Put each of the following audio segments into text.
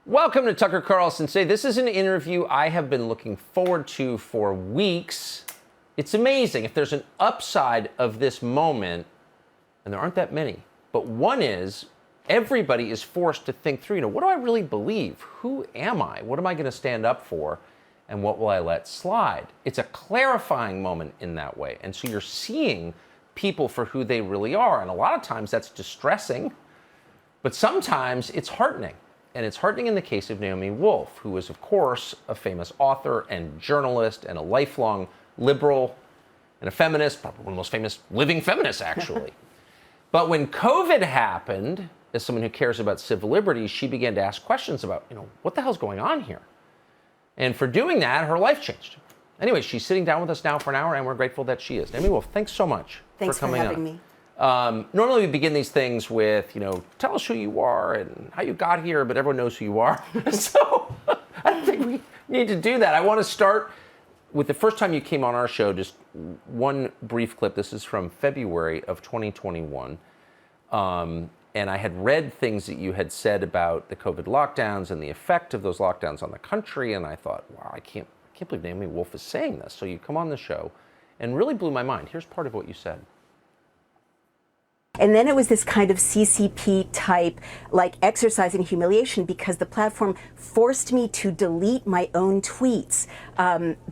Welcome to Tucker Carlson Today. This is an interview I have been looking forward to for weeks. It's amazing. If there's an upside of this moment, and there aren't that many, but one is everybody is forced to think through, what do I really believe? Who am I? What am I going to stand up for? And what will I let slide? It's a clarifying moment in that way. And so you're seeing people for who they really are. And a lot of times that's distressing, but sometimes it's heartening. And it's heartening in the case of Naomi Wolf, who is, of course, a famous author and journalist and a lifelong liberal and a feminist, probably one of the most famous living feminists, actually. But when COVID happened, as someone who cares about civil liberties, she began to ask questions about, what the hell's going on here? And for doing that, her life changed. Anyway, she's sitting down with us now for an hour, and we're grateful that she is. Naomi Wolf, thanks so much for coming on. Thanks for having me. Normally we begin these things with, tell us who you are and how you got here, but everyone knows who you are. So I don't think we need to do that. I want to start with the first time you came on our show, just one brief clip. This is from February of 2021. And I had read things that you had said about the COVID lockdowns and the effect of those lockdowns on the country. And I thought, wow, I can't believe Naomi Wolf is saying this. So you come on the show and really blew my mind. Here's part of what you said. And then it was this kind of CCP type, like exercising humiliation, because the platform forced me to delete my own tweets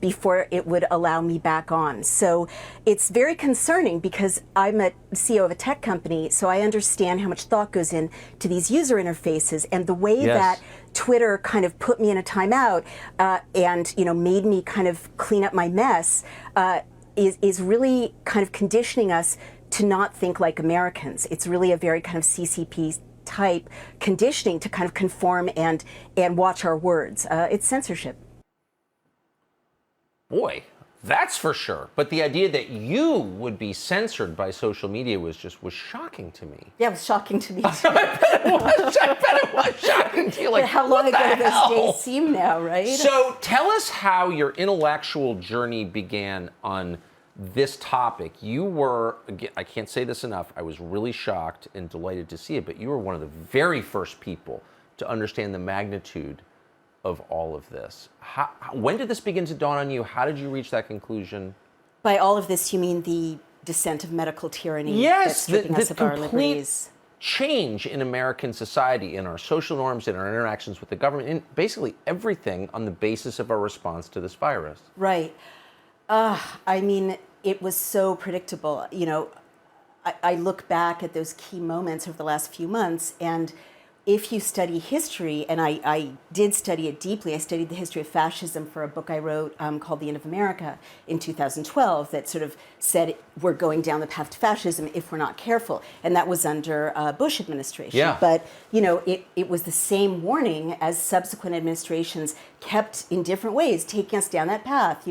before it would allow me back on. So it's very concerning because I'm a CEO of a tech company, so I understand how much thought goes into these user interfaces, and the way that Twitter kind of put me in a timeout and made me kind of clean up my mess is really kind of conditioning us to not think like Americans. It's really a very kind of CCP type conditioning to kind of conform and watch our words. It's censorship. Boy, that's for sure. But the idea that you would be censored by social media was shocking to me. Yeah, it was shocking to me too. I bet it was shocking to you. Like, how long ago do those days seem now, right? So tell us how your intellectual journey began on this topic. You were, again, I can't say this enough, I was really shocked and delighted to see it, but you were one of the very first people to understand the magnitude of all of this. When did this begin to dawn on you? How did you reach that conclusion? By all of this, you mean the descent of medical tyranny? Yes, that's stripping us of our liberties. Change in American society, in our social norms, in our interactions with the government, in basically everything on the basis of our response to this virus. Right. I mean, it was so predictable. I look back at those key moments over the last few months, and if you study history, and I did study it deeply, I studied the history of fascism for a book I wrote called The End of America in 2012 that sort of said we're going down the path to fascism if we're not careful. And that was under Bush administration. Yeah. But, it was the same warning as subsequent administrations kept in different ways taking us down that path.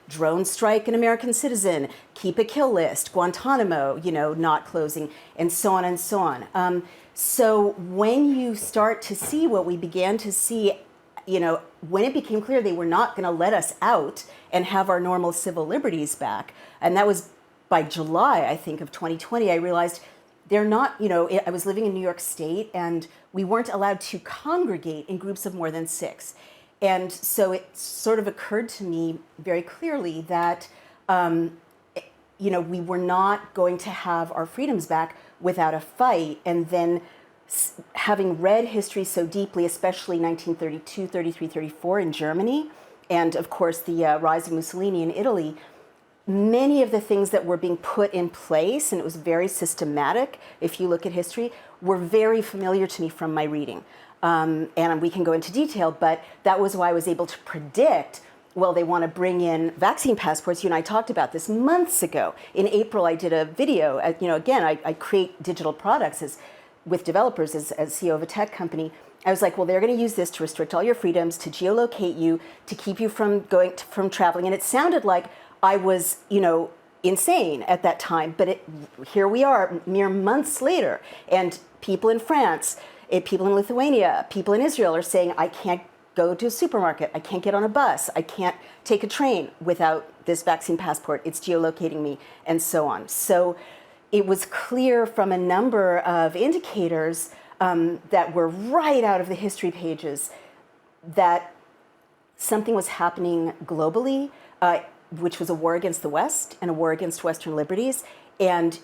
Drone strike an American citizen, keep a kill list, Guantanamo, not closing, and so on and so on. So when you start to see what we began to see, when it became clear they were not going to let us out and have our normal civil liberties back, and that was by July, I think, of 2020, I realized they're not, I was living in New York State, and we weren't allowed to congregate in groups of more than 6. And so it sort of occurred to me very clearly that, we were not going to have our freedoms back without a fight. And then having read history so deeply, especially 1932, 33, 34 in Germany, and of course the rise of Mussolini in Italy, many of the things that were being put in place, and it was very systematic, if you look at history, were very familiar to me from my reading. And we can go into detail, but that was why I was able to predict, well, they want to bring in vaccine passports. You and I talked about this months ago. In April, I did a video. Again, I create digital products with developers as CEO of a tech company. I was like, well, they're going to use this to restrict all your freedoms, to geolocate you, to keep you from from traveling. And it sounded like I was, insane at that time. But here we are, mere months later, and people in France, people in Lithuania, people in Israel are saying, I can't go to a supermarket, I can't get on a bus, I can't take a train without this vaccine passport, it's geolocating me, and so on. So it was clear from a number of indicators that were right out of the history pages that something was happening globally, which was a war against the West and a war against Western liberties. And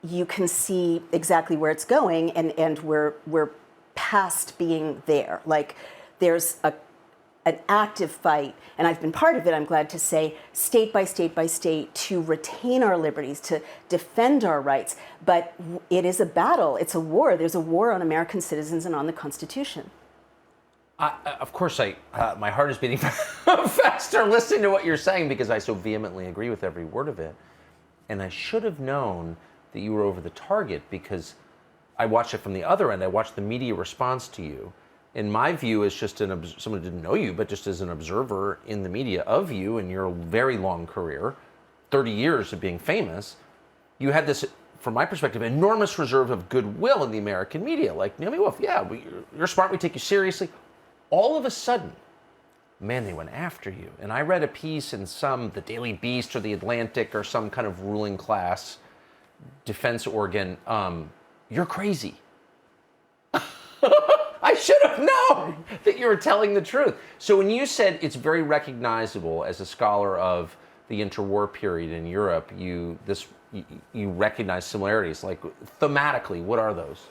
you can see exactly where it's going, and we're past being there. Like, there's an active fight, and I've been part of it, I'm glad to say, state by state by state, to retain our liberties, to defend our rights. But it is a battle. It's a war. There's a war on American citizens and on the Constitution. Of course, my heart is beating faster listening to what you're saying, because I so vehemently agree with every word of it. And I should have known that you were over the target, because I watched it from the other end. I watched the media response to you. In my view, as just someone who didn't know you, but just as an observer in the media of you and your very long career, 30 years of being famous, you had this, from my perspective, enormous reserve of goodwill in the American media. Like, Naomi Wolf, yeah, you're smart, we take you seriously. All of a sudden, man, they went after you. And I read a piece in the Daily Beast or the Atlantic or some kind of ruling class defense organ, you're crazy. I should have known that you were telling the truth. So when you said it's very recognizable as a scholar of the interwar period in Europe, you recognize similarities. Like, thematically, what are those?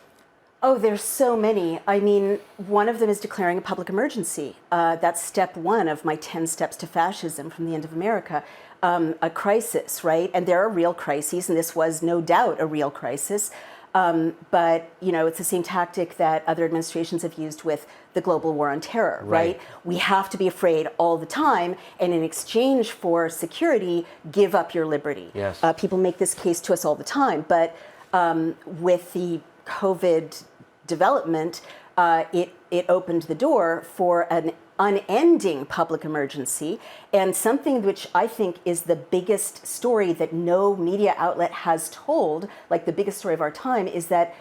Oh, there's so many. I mean, one of them is declaring a public emergency. That's step one of my 10 steps to fascism from the end of America. A crisis, right? And there are real crises, and this was no doubt a real crisis. But, it's the same tactic that other administrations have used with the global war on terror, right? We have to be afraid all the time, and in exchange for security, give up your liberty. Yes. People make this case to us all the time, but with the COVID development, it opened the door for an unending public emergency, and something which I think is the biggest story that no media outlet has told, like the biggest story of our time, is that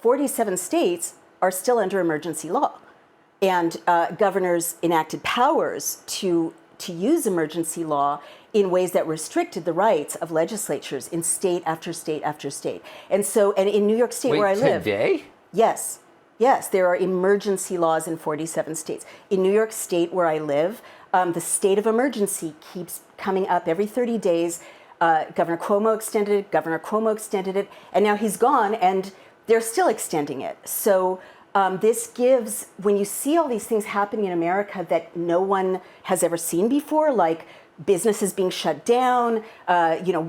47 states are still under emergency law, and governors enacted powers to use emergency law in ways that restricted the rights of legislatures in state after state after state. And in New York State, where I live, today? Yes, there are emergency laws in 47 states. In New York State, where I live, the state of emergency keeps coming up every 30 days. Governor Cuomo extended it, and now he's gone, and they're still extending it. So this gives, when you see all these things happening in America that no one has ever seen before, like businesses being shut down,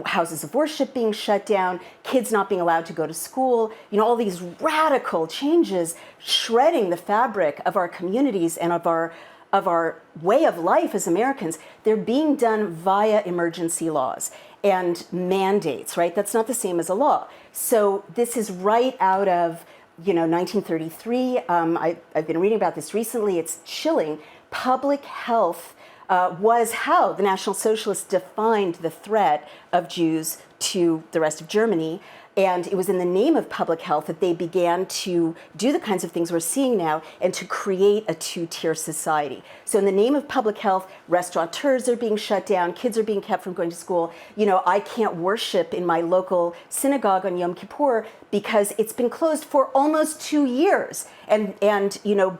houses of worship being shut down, kids not being allowed to go to school, all these radical changes shredding the fabric of our communities and of our way of life as Americans, they're being done via emergency laws and mandates, right? That's not the same as a law. So this is right out of 1933. I've been reading about this recently. It's chilling. Public health was how the National Socialists defined the threat of Jews to the rest of Germany. And it was in the name of public health that they began to do the kinds of things we're seeing now and to create a two-tier society. So in the name of public health, restaurateurs are being shut down, kids are being kept from going to school. I can't worship in my local synagogue on Yom Kippur because it's been closed for almost 2 years. And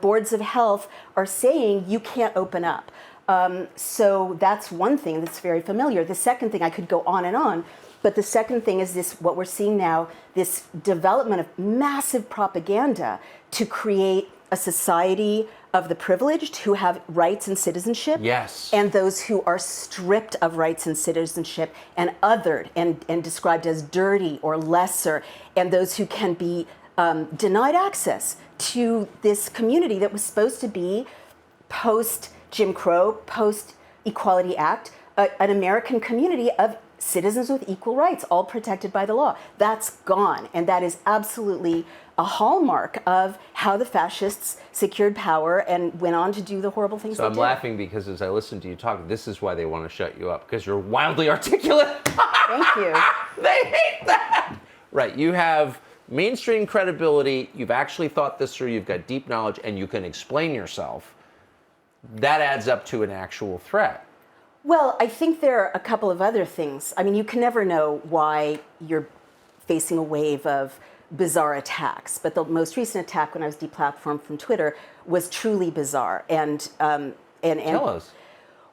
boards of health are saying you can't open up. So that's one thing that's very familiar. The second thing, I could go on and on, but the second thing is this, what we're seeing now, this development of massive propaganda to create a society of the privileged who have rights and citizenship. Yes. And those who are stripped of rights and citizenship and othered and described as dirty or lesser, and those who can be denied access to this community that was supposed to be post-Jim Crow, post-Equality Act, an American community of citizens with equal rights, all protected by the law. That's gone, and that is absolutely a hallmark of how the fascists secured power and went on to do the horrible things they did. So I'm laughing because as I listen to you talk, this is why they want to shut you up, because you're wildly articulate. Thank you. They hate that. Right, you have mainstream credibility, you've actually thought this through, you've got deep knowledge, and you can explain yourself. That adds up to an actual threat. Well, I think there are a couple of other things. I mean, you can never know why you're facing a wave of bizarre attacks, but the most recent attack when I was deplatformed from Twitter was truly bizarre. Tell us.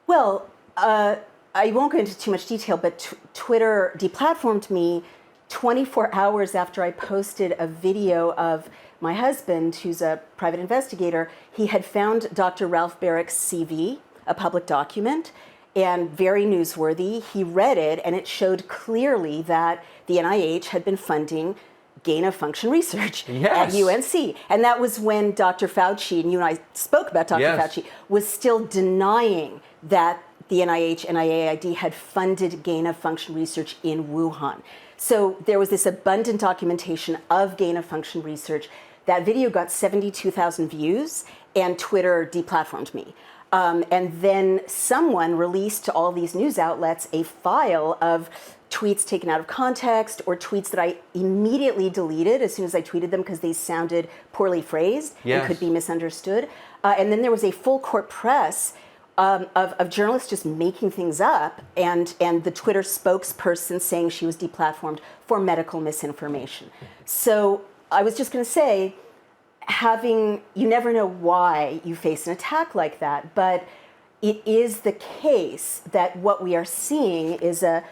Well, I won't go into too much detail, but Twitter deplatformed me 24 hours after I posted a video of my husband, who's a private investigator. He had found Dr. Ralph Barrick's CV, a public document, and very newsworthy. He read it, and it showed clearly that the NIH had been funding gain-of-function research Yes. at UNC. And that was when Dr. Fauci, and you and I spoke about Dr. Yes. Fauci, was still denying that the NIH and IAID had funded gain-of-function research in Wuhan. So there was this abundant documentation of gain-of-function research. That video got 72,000 views, and Twitter deplatformed me. And then someone released to all these news outlets a file of tweets taken out of context or tweets that I immediately deleted as soon as I tweeted them because they sounded poorly phrased Yes. and could be misunderstood. And then there was a full court press of journalists just making things up, and the Twitter spokesperson saying she was deplatformed for medical misinformation. So I was just going to say, you never know why you face an attack like that, but it is the case that what we are seeing is a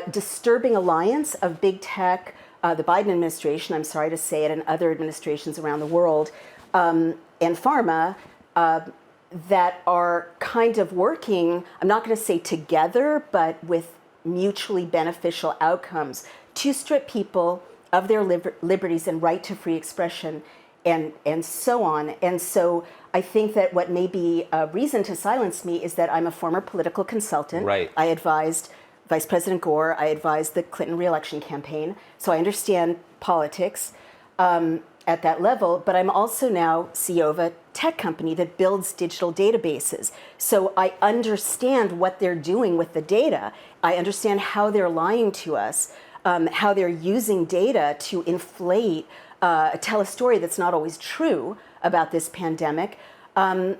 disturbing alliance of big tech, the Biden administration, I'm sorry to say it, and other administrations around the world, and pharma, that are kind of working, I'm not going to say together, but with mutually beneficial outcomes to strip people of their liberties and right to free expression and so on. And so I think that what may be a reason to silence me is that I'm a former political consultant. Right. I advised Vice President Gore. I advised the Clinton re-election campaign. So I understand politics at that level, but I'm also now CEO of a tech company that builds digital databases. So I understand what they're doing with the data. I understand how they're lying to us, how they're using data to inflate, tell a story that's not always true about this pandemic. I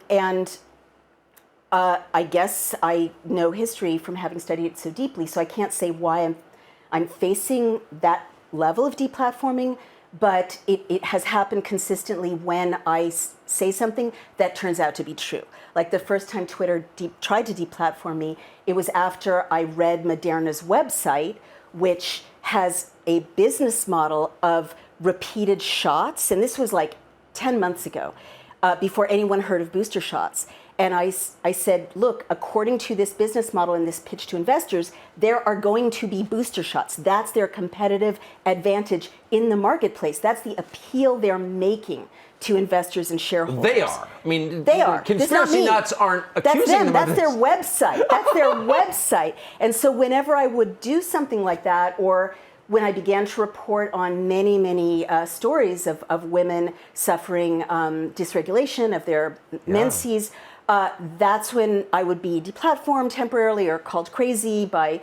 guess I know history from having studied it so deeply, so I can't say why I'm facing that level of deplatforming, but it has happened consistently when I say something that turns out to be true. Like the first time Twitter tried to deplatform me, it was after I read Moderna's website, which has a business model of repeated shots, and this was like 10 months ago, before anyone heard of booster shots. And I said, look, according to this business model and this pitch to investors, there are going to be booster shots. That's their competitive advantage in the marketplace. That's the appeal they're making to investors and shareholders. They are. I mean, they are. Conspiracy nuts aren't accusing them of this. That's their website. That's their website. And so whenever I would do something like that, or when I began to report on many, many stories of women suffering dysregulation of their menses, that's when I would be deplatformed temporarily or called crazy by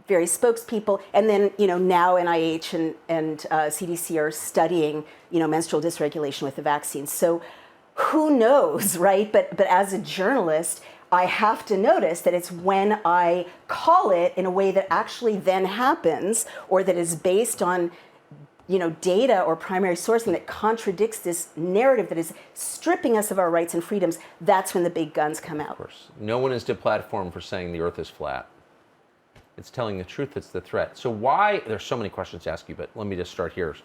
various spokespeople. And then, now NIH and CDC are studying, menstrual dysregulation with the vaccines. So who knows, right? But as a journalist, I have to notice that it's when I call it in a way that actually then happens, or that is based on data or primary sourcing that contradicts this narrative that is stripping us of our rights and freedoms. That's when the big guns come out. Of course. No one is deplatformed for saying the earth is flat. It's telling the truth that's the threat. So why, there's so many questions to ask you, but let me just start here.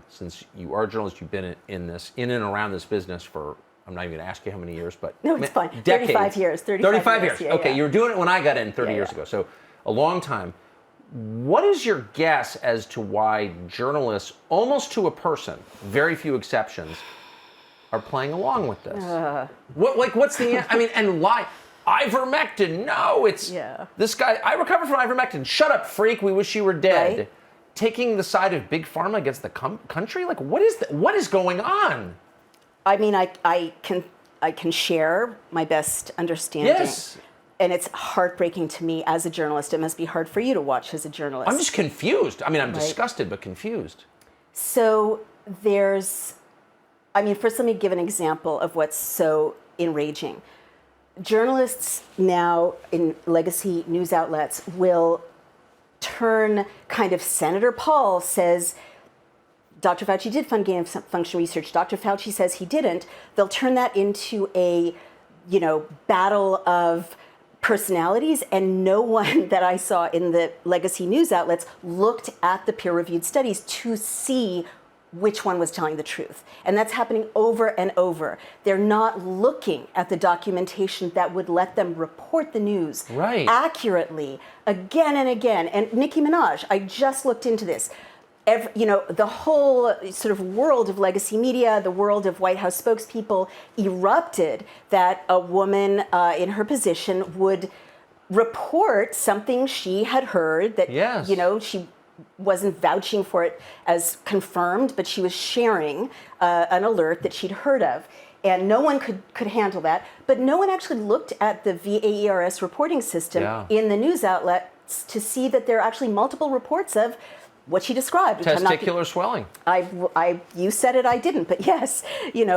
Since you are a journalist, you've been in and around this business for, I'm not even going to ask you how many years, but no, it's fine. Decades. 35 years. 35 years. Yeah, okay, yeah. you were doing it when I got in 30 years ago, so a long time. What is your guess as to why journalists, almost to a person, very few exceptions, are playing along with this? What's the, and lie? Ivermectin, no, it's this guy, I recovered from ivermectin. Shut up, freak, we wish you were dead. Right? Taking the side of big pharma against the country? Like, what is going on? I mean, I can share my best understanding. Yes. And it's heartbreaking to me as a journalist. It must be hard for you to watch as a journalist. I'm just confused. I'm disgusted, but confused. So first let me give an example of what's so enraging. Journalists now in legacy news outlets will turn kind of Senator Paul says Dr. Fauci did fund gain of function research. Dr. Fauci says he didn't. They'll turn that into a, battle of personalities, and no one that I saw in the legacy news outlets looked at the peer-reviewed studies to see which one was telling the truth. And that's happening over and over. They're not looking at the documentation that would let them report the news accurately again and again. And Nicki Minaj, I just looked into this. The whole sort of world of legacy media, the world of White House spokespeople erupted that a woman in her position would report something she had heard that, she wasn't vouching for it as confirmed, but she was sharing an alert that she'd heard of. And no one could handle that. But no one actually looked at the VAERS reporting system in the news outlets to see that there are actually multiple reports of what she described. Testicular swelling. You said it, I didn't, but yes, this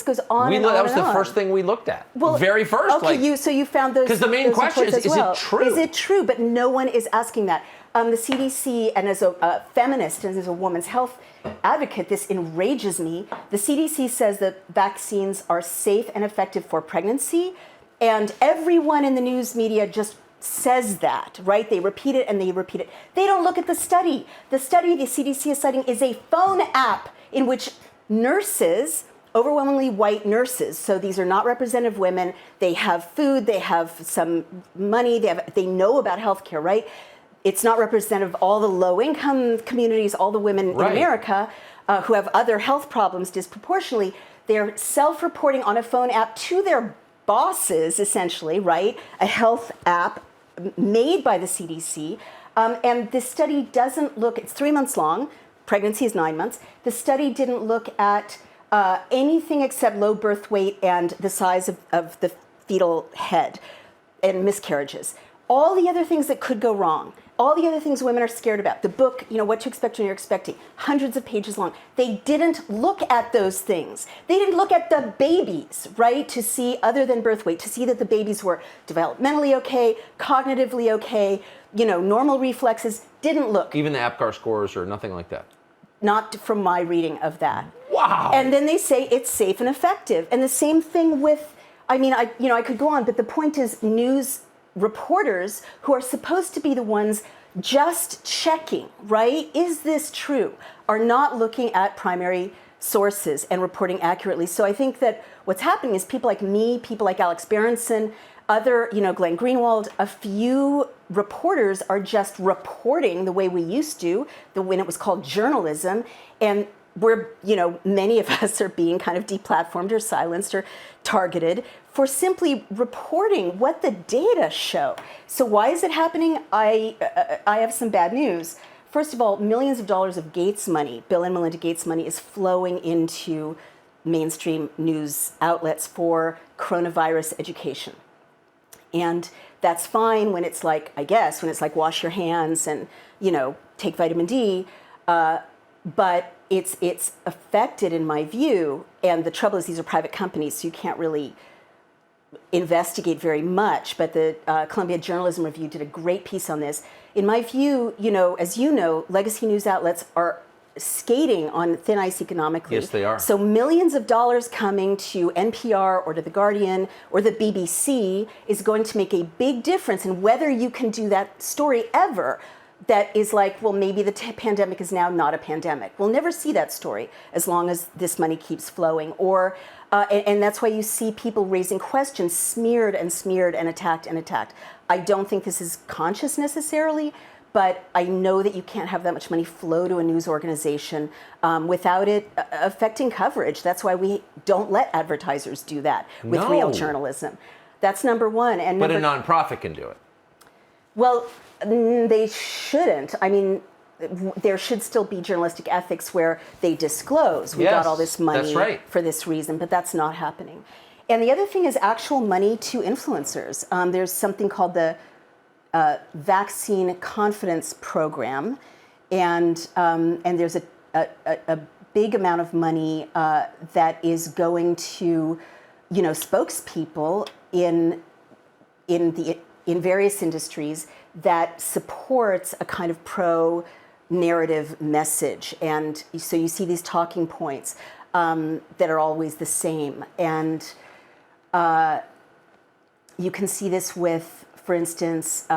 goes on and on. That was the first thing we looked at. Well, very first. Okay, so you found those. Because the main question is it true? Is it true? But no one is asking that. The CDC, and as a feminist and as a woman's health advocate, this enrages me. The CDC says that vaccines are safe and effective for pregnancy, and everyone in the news media just says that, right? They repeat it and they repeat it. They don't look at the study. The study the CDC is citing is a phone app in which nurses, overwhelmingly white nurses, so these are not representative women, they have food, they have some money, they know about healthcare, right? It's not representative of all the low-income communities, all the women in America who have other health problems disproportionately. They're self-reporting on a phone app to their bosses, essentially, right? A health app made by the CDC. And this study doesn't look, it's 3 months long, pregnancy is 9 months. The study didn't look at anything except low birth weight and the size of the fetal head and miscarriages. All the other things that could go wrong, all the other things women are scared about. The book, What to Expect When You're Expecting, hundreds of pages long. They didn't look at those things. They didn't look at the babies, right? To see, other than birth weight, to see that the babies were developmentally okay, cognitively okay, normal reflexes. Didn't look. Even the APGAR scores or nothing like that? Not from my reading of that. Wow. And then they say it's safe and effective. And the same thing with, I could go on, but the point is news reporters who are supposed to be the ones just checking, right? Is this true? Are not looking at primary sources and reporting accurately. So I think that what's happening is people like me, people like Alex Berenson, other, Glenn Greenwald, a few reporters are just reporting the way we used to, when it was called journalism. And we're, many of us are being kind of deplatformed or silenced or targeted for simply reporting what the data show. So why is it happening? I have some bad news. First of all, millions of dollars of Gates money, Bill and Melinda Gates money, is flowing into mainstream news outlets for coronavirus education. And that's fine when it's like, when it's like wash your hands and, take vitamin D. But it's affected, in my view, and the trouble is these are private companies, so you can't really investigate very much, but the Columbia Journalism Review did a great piece on this. In my view, as you know, legacy news outlets are skating on thin ice economically. Yes, they are. So millions of dollars coming to NPR or to The Guardian or the BBC is going to make a big difference in whether you can do that story ever. That is like, well, maybe the pandemic is now not a pandemic. We'll never see that story as long as this money keeps flowing. Or, and that's why you see people raising questions, smeared and attacked and attacked. I don't think this is conscious necessarily, but I know that you can't have that much money flow to a news organization without it affecting coverage. That's why we don't let advertisers do that with real journalism. That's number one. And but a nonprofit can do it. Well, they shouldn't. I mean, there should still be journalistic ethics where they disclose. We got all this money for this reason, but that's not happening. And the other thing is actual money to influencers. There's something called the Vaccine Confidence Program, and there's a big amount of money that is going to, spokespeople in various industries that supports a kind of narrative message. And so you see these talking points that are always the same. And you can see this with, for instance,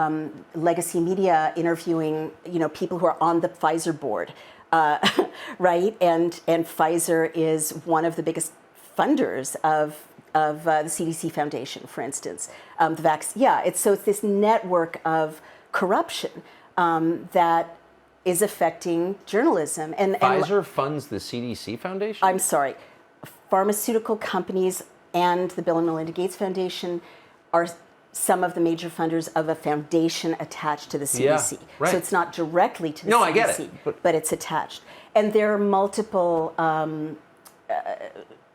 legacy media interviewing, people who are on the Pfizer board, right? And Pfizer is one of the biggest funders of the CDC Foundation, for instance. It's this network of corruption that is affecting journalism. And Pfizer funds the CDC Foundation? I'm sorry, pharmaceutical companies and the Bill and Melinda Gates Foundation are some of the major funders of a foundation attached to the CDC. Yeah, right. So it's not directly to the No, CDC, I get it, but it's attached. And there are multiple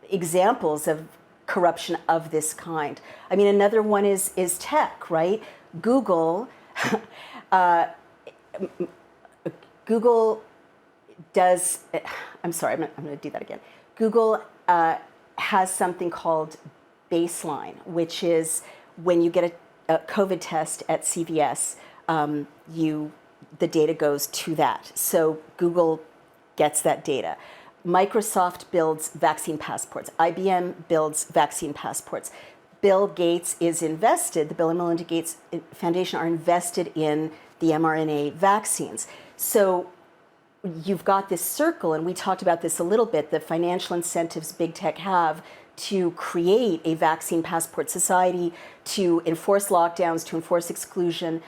examples of corruption of this kind. I mean, another one is tech, right? Google, Google does, I'm sorry, I'm going to do that again. Google has something called Baseline, which is when you get a COVID test at CVS, the data goes to that. So Google gets that data. Microsoft builds vaccine passports. IBM builds vaccine passports. Bill Gates is invested, the Bill and Melinda Gates Foundation are invested in the mRNA vaccines. So you've got this circle, and we talked about this a little bit, the financial incentives big tech have to create a vaccine passport society, to enforce lockdowns, to enforce exclusion.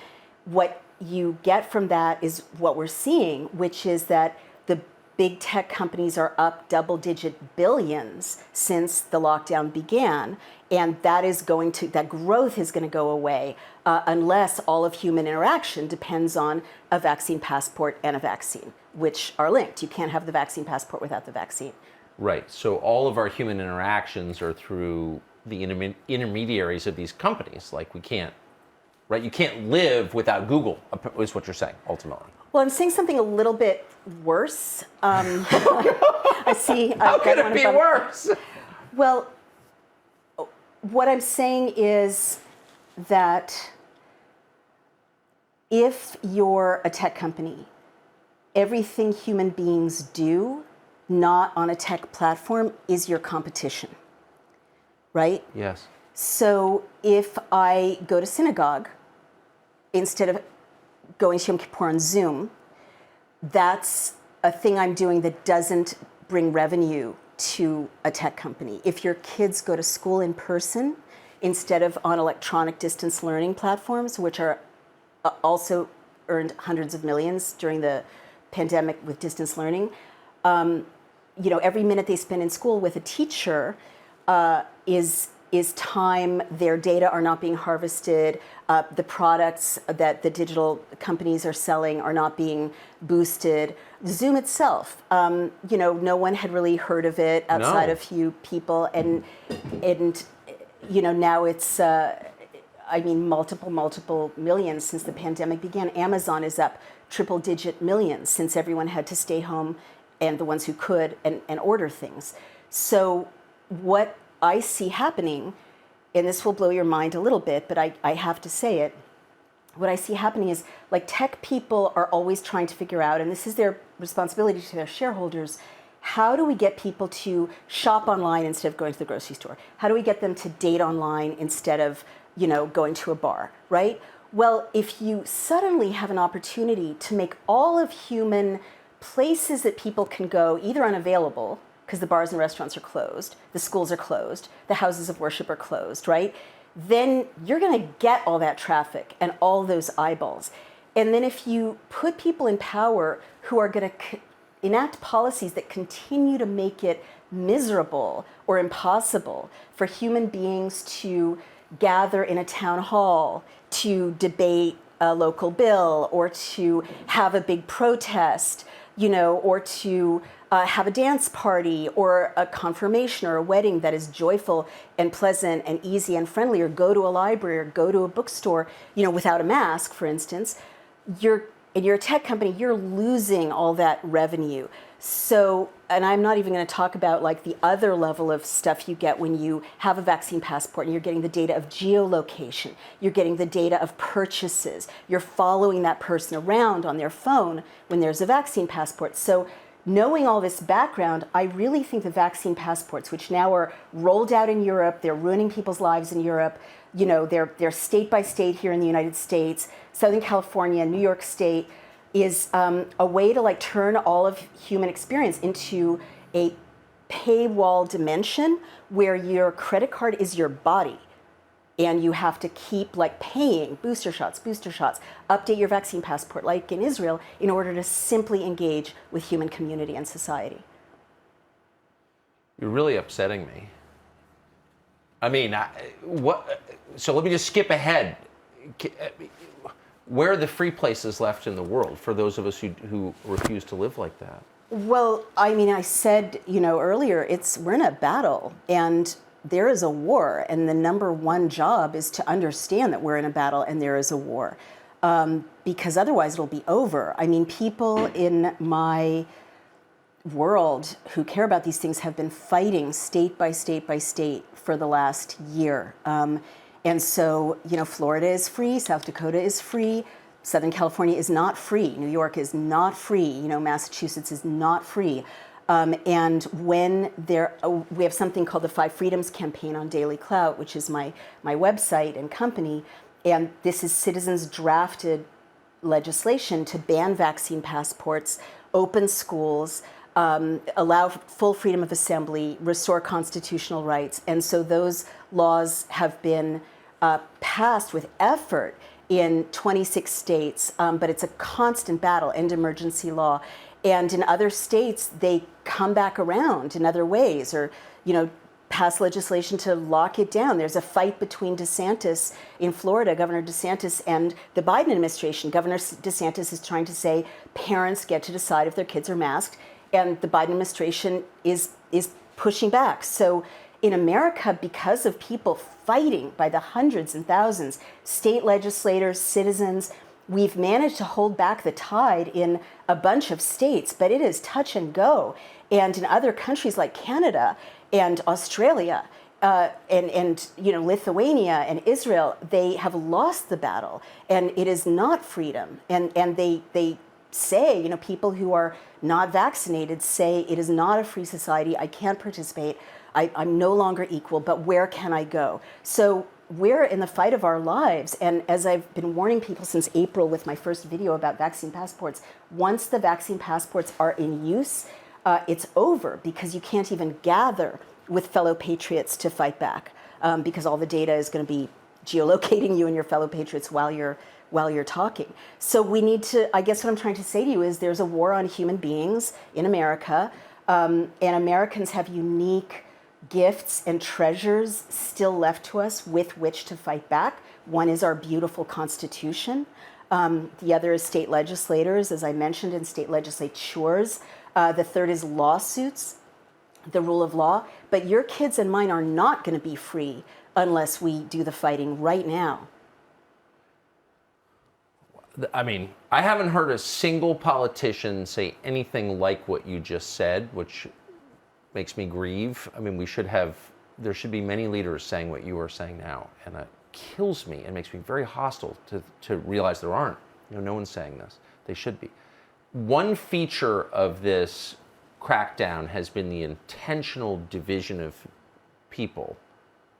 What you get from that is what we're seeing, which is that the big tech companies are up double-digit billions since the lockdown began, and that growth is going to go away unless all of human interaction depends on a vaccine passport and a vaccine, which are linked. You can't have the vaccine passport without the vaccine. Right. So all of our human interactions are through the intermediaries of these companies. Like we can't, right? You can't live without Google, is what you're saying, ultimately. Well, I'm saying something a little bit worse. I see. How could it be worse? Well, what I'm saying is that if you're a tech company, everything human beings do not on a tech platform is your competition, right? Yes. So if I go to synagogue instead of going to Yom Kippur on Zoom, that's a thing I'm doing that doesn't bring revenue to a tech company. If your kids go to school in person instead of on electronic distance learning platforms, which are also earned hundreds of millions during the pandemic with distance learning, every minute they spend in school with a teacher is time. Their data are not being harvested. The products that the digital companies are selling are not being boosted. Zoom itself, no one had really heard of it outside of few people, and now it's multiple millions since the pandemic began. Amazon is up triple-digit millions since everyone had to stay home, and the ones who could, and order things. So what I see happening, and this will blow your mind a little bit, but I have to say it, what I see happening is, like, tech people are always trying to figure out, and this is their responsibility to their shareholders, how do we get people to shop online instead of going to the grocery store? How do we get them to date online instead of, going to a bar, right? Well, if you suddenly have an opportunity to make all of human places that people can go either unavailable, because the bars and restaurants are closed, the schools are closed, the houses of worship are closed, right? Then you're going to get all that traffic and all those eyeballs. And then if you put people in power who are going to enact policies that continue to make it miserable or impossible for human beings to gather in a town hall, to debate a local bill, or to have a big protest, or to have a dance party or a confirmation or a wedding that is joyful and pleasant and easy and friendly, or go to a library or go to a bookstore, without a mask, for instance, you're a tech company, you're losing all that revenue. So, and I'm not even going to talk about like the other level of stuff you get when you have a vaccine passport and you're getting the data of geolocation, you're getting the data of purchases, you're following that person around on their phone when there's a vaccine passport. So knowing all this background, I really think the vaccine passports, which now are rolled out in Europe, they're ruining people's lives in Europe, you know, they're state by state here in the United States, Southern California, New York State, is a way to like turn all of human experience into a paywall dimension where your credit card is your body and you have to keep like paying booster shots, update your vaccine passport like in Israel in order to simply engage with human community and society. You're really upsetting me. I mean, so let me just skip ahead. Where are the free places left in the world for those of us who refuse to live like that? Well, I mean, I said, you know, earlier, we're in a battle and there is a war, and the number one job is to understand that we're in a battle and there is a war, because otherwise it'll be over. I mean, people in my world who care about these things have been fighting state by state by state for the last year. And so, you know, Florida is free, South Dakota is free, Southern California is not free, New York is not free, you know, Massachusetts is not free. And when we have something called the 5 Freedoms Campaign on Daily Clout, which is my website and company, and this is citizens drafted legislation to ban vaccine passports, open schools, allow full freedom of assembly, restore constitutional rights. And so those laws have been passed with effort in 26 states, but it's a constant battle, end emergency law. And in other states, they come back around in other ways, or, you know, pass legislation to lock it down. There's a fight between DeSantis in Florida, Governor DeSantis, and the Biden administration. Governor DeSantis is trying to say parents get to decide if their kids are masked, and the Biden administration is pushing back. So in America, because of people fighting by the hundreds and thousands, state legislators, citizens, we've managed to hold back the tide in a bunch of states, but it is touch and go. And in other countries like Canada and Australia and you know, Lithuania and Israel, they have lost the battle, and it is not freedom. And they say, you know, people who are not vaccinated say it is not a free society. I can't participate. I'm no longer equal, but where can I go? So we're in the fight of our lives. And as I've been warning people since April with my first video about vaccine passports, once the vaccine passports are in use, it's over, because you can't even gather with fellow patriots to fight back, because all the data is going to be geolocating you and your fellow patriots while you're talking. So we need to, I guess what I'm trying to say to you is there's a war on human beings in America, and Americans have unique gifts and treasures still left to us with which to fight back. One is our beautiful Constitution. The other is state legislators, as I mentioned, and state legislatures. The third is lawsuits, the rule of law. But your kids and mine are not going to be free unless we do the fighting right now. I mean, I haven't heard a single politician say anything like what you just said, which makes me grieve. I mean, there should be many leaders saying what you are saying now, and it kills me and makes me very hostile to realize there aren't. You know, no one's saying this. They should be. One feature of this crackdown has been the intentional division of people,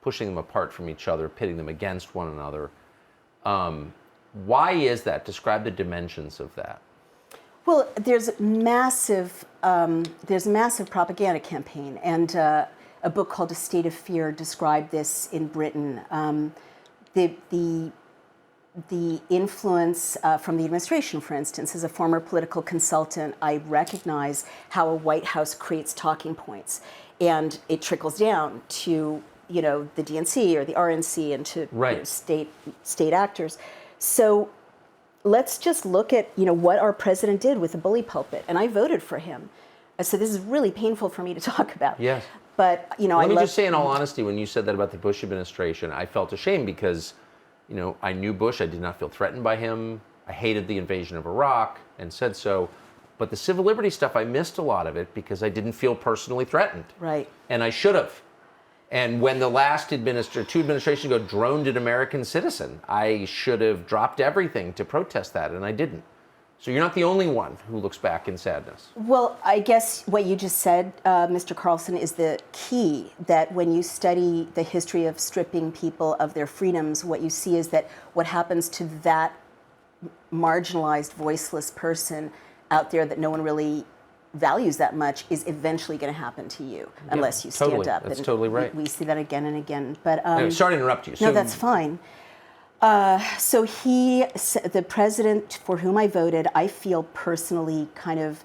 pushing them apart from each other, pitting them against one another. Why is that? Describe the dimensions of that. Well, there's a massive propaganda campaign, and a book called A State of Fear described this in Britain. The influence from the administration, for instance, as a former political consultant, I recognize how a White House creates talking points, and it trickles down to, you know, the DNC or the RNC and to right. You know, state actors. So let's just look at, you know, what our president did with the bully pulpit, and I voted for him. So this is really painful for me to talk about. Yes. But, you know, Let me just say in all honesty, when you said that about the Bush administration, I felt ashamed because, you know, I knew Bush. I did not feel threatened by him. I hated the invasion of Iraq and said so. But the civil liberties stuff, I missed a lot of it because I didn't feel personally threatened. Right. And I should have. And when the last two administrations ago droned an American citizen, I should have dropped everything to protest that, and I didn't. So you're not the only one who looks back in sadness. Well, I guess what you just said, Mr. Carlson, is the key, that when you study the history of stripping people of their freedoms, what you see is that what happens to that marginalized, voiceless person out there that no one really values that much is eventually going to happen to you unless you stand up. That's and totally right. We see that again and again. But Anyway, sorry to interrupt you. No, that's fine. So the president for whom I voted, I feel personally kind of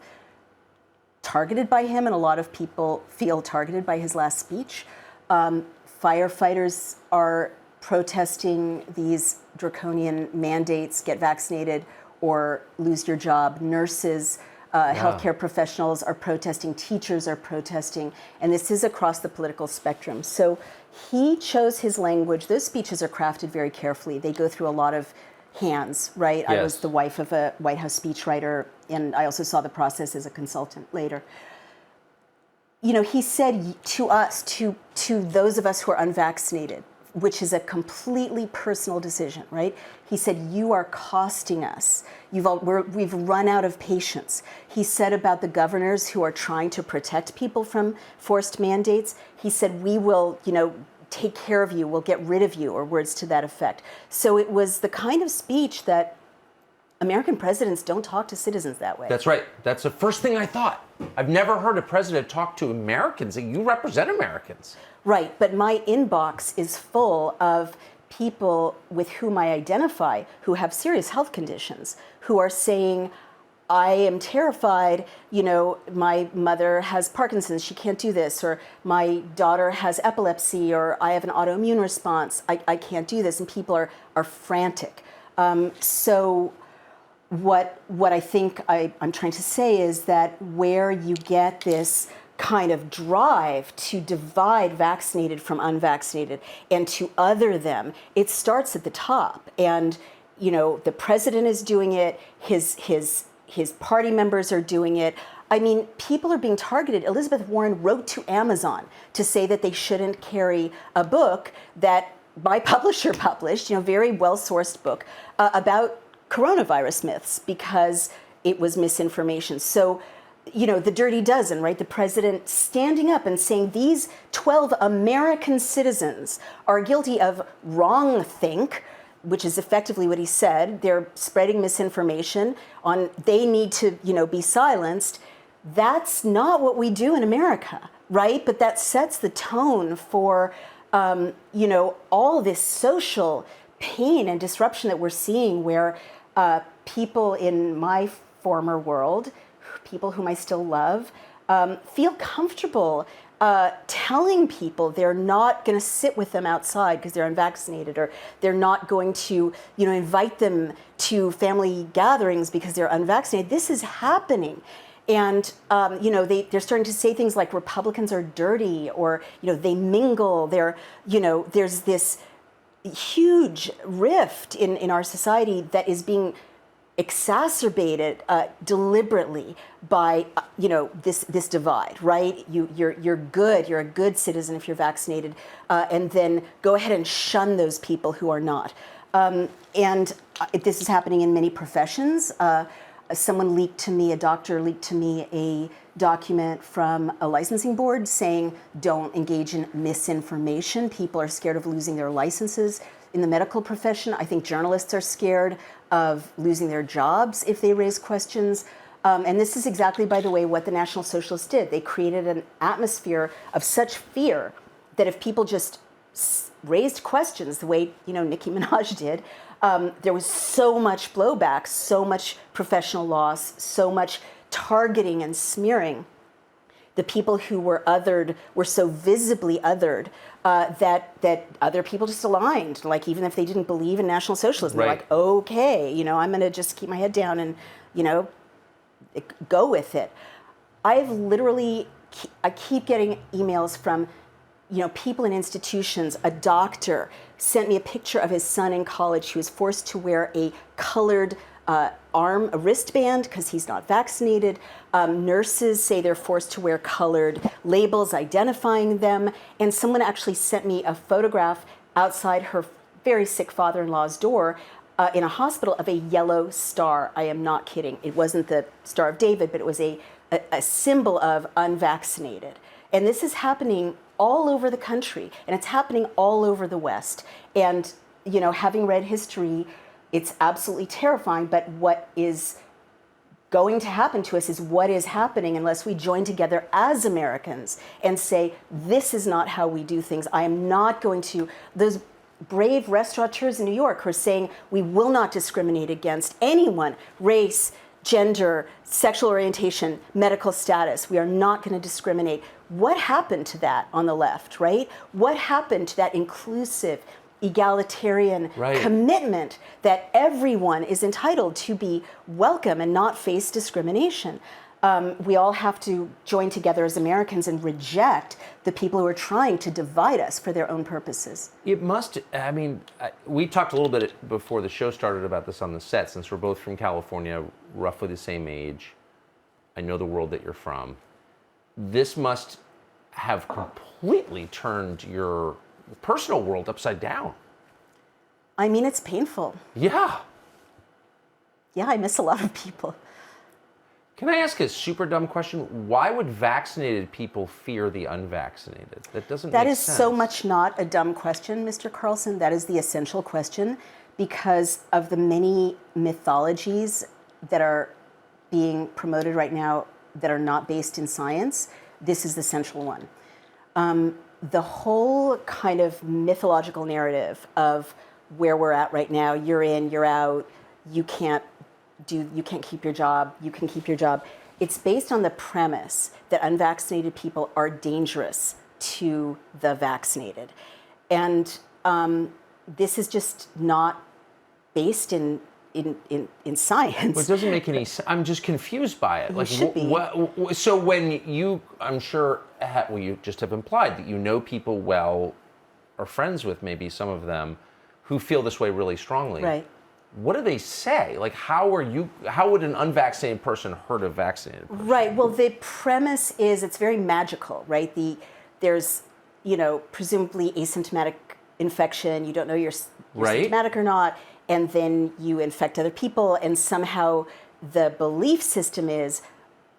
targeted by him, and a lot of people feel targeted by his last speech. Firefighters are protesting these draconian mandates, get vaccinated or lose your job. Nurses, healthcare professionals are protesting, teachers are protesting, and this is across the political spectrum. So he chose his language. Those speeches are crafted very carefully. They go through a lot of hands, right? Yes. I was the wife of a White House speechwriter, and I also saw the process as a consultant later. You know, he said to us, to those of us who are unvaccinated, which is a completely personal decision, right? He said, you are costing us. We've run out of patience. He said about the governors who are trying to protect people from forced mandates, he said, we will, take care of you, we'll get rid of you, or words to that effect. So it was the kind of speech that American presidents don't talk to citizens that way. That's right. That's the first thing I thought. I've never heard a president talk to Americans. You represent Americans. Right, but my inbox is full of people with whom I identify who have serious health conditions, who are saying, I am terrified, my mother has Parkinson's, she can't do this, or my daughter has epilepsy, or I have an autoimmune response, I can't do this, and people are frantic. So what I think I'm trying to say is that where you get this kind of drive to divide vaccinated from unvaccinated and to other them, it starts at the top. And, the president is doing it, his party members are doing it. I mean, people are being targeted. Elizabeth Warren wrote to Amazon to say that they shouldn't carry a book that my publisher published, very well-sourced book about coronavirus myths because it was misinformation. So, the dirty dozen, right? The president standing up and saying these 12 American citizens are guilty of wrongthink, which is effectively what he said. They're spreading misinformation they need to, be silenced. That's not what we do in America, right? But that sets the tone for, all this social pain and disruption that we're seeing where people in my former world, people whom I still love, feel comfortable telling people they're not going to sit with them outside because they're unvaccinated, or they're not going to, invite them to family gatherings because they're unvaccinated. This is happening. And, they're starting to say things like Republicans are dirty, or, they mingle. There's this huge rift in our society that is being exacerbated deliberately by this divide, right? You're good. You're a good citizen if you're vaccinated, and then go ahead and shun those people who are not. And this is happening in many professions. A doctor leaked to me a document from a licensing board saying don't engage in misinformation. People are scared of losing their licenses. In the medical profession, I think journalists are scared of losing their jobs if they raise questions. And this is exactly, by the way, what the National Socialists did. They created an atmosphere of such fear that if people just raised questions the way, Nicki Minaj did, there was so much blowback, so much professional loss, so much targeting and smearing. The people who were othered were so visibly othered that other people just aligned. Like, even if they didn't believe in National Socialism, right. They're like, okay, I'm going to just keep my head down and, go with it. I keep getting emails from, people in institutions. A doctor sent me a picture of his son in college who was forced to wear a colored a wristband because he's not vaccinated. Nurses say they're forced to wear colored labels identifying them. And someone actually sent me a photograph outside her very sick father-in-law's door in a hospital of a yellow star. I am not kidding. It wasn't the Star of David, but it was a symbol of unvaccinated. And this is happening all over the country, and it's happening all over the West. And, having read history, it's absolutely terrifying, but what is going to happen to us is what is happening unless we join together as Americans and say, this is not how we do things. I am not going to, those brave restaurateurs in New York who are saying we will not discriminate against anyone, race, gender, sexual orientation, medical status. We are not going to discriminate. What happened to that on the left, right? What happened to that inclusive, egalitarian commitment that everyone is entitled to be welcome and not face discrimination? We all have to join together as Americans and reject the people who are trying to divide us for their own purposes. It must, we talked a little bit before the show started about this on the set, since we're both from California, roughly the same age. I know the world that you're from. This must have completely turned your personal world upside down. I mean, it's painful. Yeah. Yeah, I miss a lot of people. Can I ask a super dumb question? Why would vaccinated people fear the unvaccinated? That doesn't make sense. That is so much not a dumb question, Mr. Carlson. That is the essential question because of the many mythologies that are being promoted right now that are not based in science. This is the central one. The whole kind of mythological narrative of where we're at right now, you're in, you're out, you can't keep your job, you can keep your job. It's based on the premise that unvaccinated people are dangerous to the vaccinated. And this is just not based in science. Well, it doesn't make any sense. I'm just confused by it. Like, should be. So when you, I'm sure, you just have implied that you know people well, or friends with maybe some of them, who feel this way really strongly. Right. What do they say? Like, how would an unvaccinated person hurt a vaccinated person? Right. Well, the premise is it's very magical, right? There's, presumably asymptomatic infection. You don't know you're symptomatic or not. And then you infect other people. And somehow the belief system is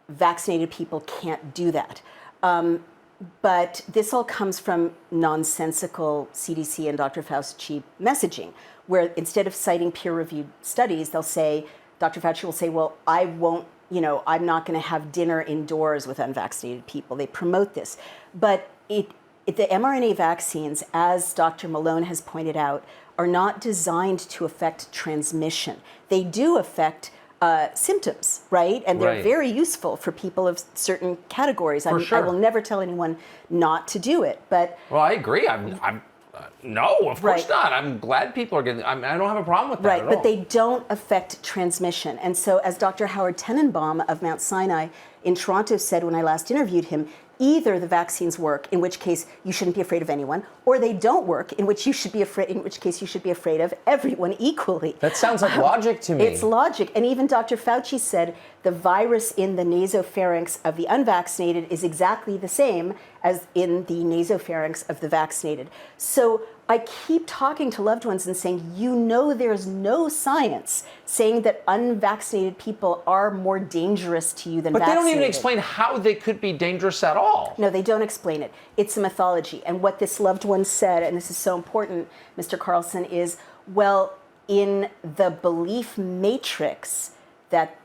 vaccinated people can't do that. But this all comes from nonsensical CDC and Dr. Fauci messaging, where instead of citing peer-reviewed studies, they'll say, Dr. Fauci will say, well, I won't, I'm not going to have dinner indoors with unvaccinated people. They promote this. But the mRNA vaccines, as Dr. Malone has pointed out, are not designed to affect transmission. They do affect symptoms, right? And they're very useful for people of certain categories. I will never tell anyone not to do it, but... Well, I agree. No, of course not. I'm glad people are getting... I don't have a problem with that at all. But they don't affect transmission. And so as Dr. Howard Tenenbaum of Mount Sinai in Toronto said when I last interviewed him, either the vaccines work, in which case you shouldn't be afraid of anyone, or they don't work, in which case you should be afraid of everyone equally. That sounds like logic to me. It's logic. And even Dr. Fauci said the virus in the nasopharynx of the unvaccinated is exactly the same as in the nasopharynx of the vaccinated. So I keep talking to loved ones and saying, there's no science saying that unvaccinated people are more dangerous to you than vaccinated. But they don't even explain how they could be dangerous at all. No, they don't explain it. It's a mythology. And what this loved one said, and this is so important, Mr. Carlson, is, well, in the belief matrix that